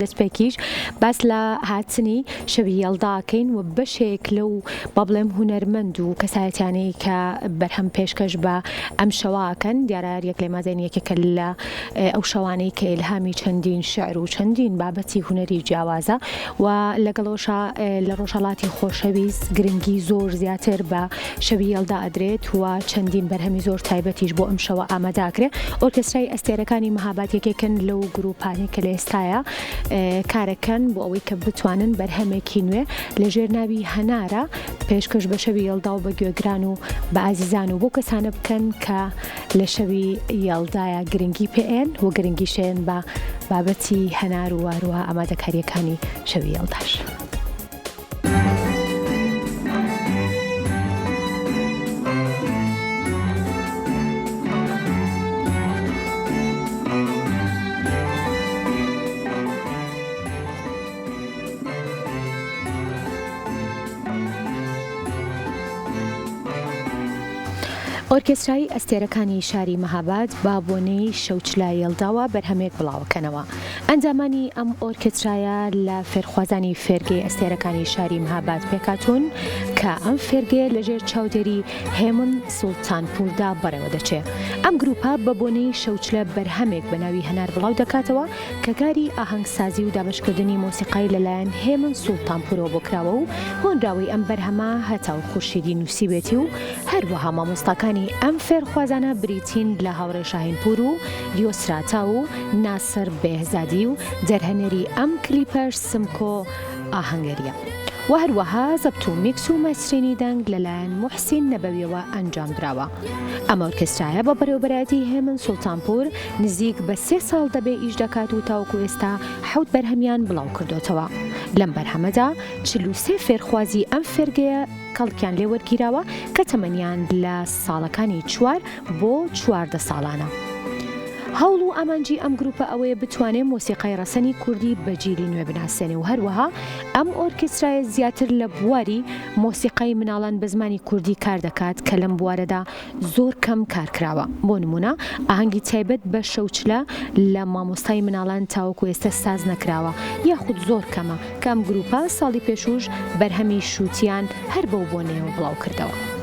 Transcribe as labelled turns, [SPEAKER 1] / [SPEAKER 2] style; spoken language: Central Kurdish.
[SPEAKER 1] دەستپێکیش باس لە هاتنی شەوی هێڵداکەین و بەشێک لەو با بڵێم هونەرمەند و کەسایەتیانەی کە بەرهەم پێشکەش بە ئەم شەواکەن دیارە یەک لێ مازێن یەکێکە لە ئەو شەوانەی کە ئیلهامی چەندین شعر و چەندین بابەتی هونەری جیاوازە و لەگەڵەوەشە لە ڕۆژهەڵاتی خۆشەویست گرنگی زۆر زیاتر بە شەوی هێڵدا ئەدرێت و چەندین بەرهەمی زۆر تایبەتیش بۆ ئەم شەوە ئامادەکرێت. ئۆرکێسترای ئەستێرەکانی مەهاباد یەکێکن لەو گروپانی کە لە ئێستایە کارەکەن بۆ ئەوەی کە بتوانن بەرهەمێکی نوێ لەژێر ناوی هەنارە پێشکەش بە شەوی هێڵدا و بە گوێگران و بە ئازیزان و بۆ کەسانە بکەن کە لە شەوی هێڵدایە گرنگی پێێن و گرنگی شێن بە بابەتی هەنار و واروها ئامادەکاریەکانی شەوی هێڵداش. ئۆرکێسترای ئەستێرەکانی شاری مەهاباد با بۆنەی شەوچلای هێڵداوە بەرهەمێک بڵاوکەنەوە. ئەنجامانی ئەم ئۆرکێسترایە لە فێرخوازانی فێرگەی ئەستێرەکانی شاری مەهاباد پێکاتون کە ئەم فێرگەیە لەژێر چاودێری هێمن سوڵتانپوردا بەڕێوە دەچێت. ئەم گروپە بە بۆنەی شەوچلە بەرهەمێک بە ناوی هەنار بڵاو دەکاتەوە کە کاری ئاهەنگسازی و دابەشکردنی مۆسیقای لەلایەن هێمن سوڵتانپورەوە بۆ کراوە و هۆنراوی ئەم بەرهەمە هەتاو خورشیدی نووسیبێتی و هەروەها مامۆستاکانی ئەم فێرخوازانە بریتین لە هاوڕێ شاهینپور و یۆسراتا و ناسر بێهزادی و جەرهەنەری ئەم کلیپەش سمکۆ ئاهەنگەریە و هەروەها زەبت و میکس و مەسترینی دەنگ لەلایەن موحسین نەبەویەوە ئەنجام درراوە. ئەمە ئۆرکێسترایە بە بەڕێوەبەرایەتی هێمن سوڵتانپور نزیک بە 3 ساڵ دەبێ ئیش دەکات و تاوەکو ئێستا 7 بەرهەمیان بڵاو کردوتەوە. لەم بەرهەمەدا 43 فێرخوازی ئەم فێرگەیە کەڵکیان لێ وەرگیراوە کە تەمەنیان لە ساڵەکانی 4 بۆ 14 ساڵانە. هەوڵ و ئامانجی ئەم گروپە ئەوەیە بتوانێت مۆسیقای ڕەسەنی کوردی بەجیلی نوێ بناسێنێ و هەروەها ئەم ئۆرکێسترایە زیاتر لە بواری مۆسیقای مناڵان بە زمانی کوردی کار دەکات کە لەم بوارەدا زۆر کەم کارکراوە. بۆ نمونە ئاهەنگی تایبەت بە شەوچلە لە مامۆستای مناڵان تاوەکو ئێستا ساز نەکراوە یاخود زۆر کەمە کە ئەم گروپە ساڵی پێشوش بەرهەمی شووتیان هەر بەو بۆنەوە بڵاو کردەوە.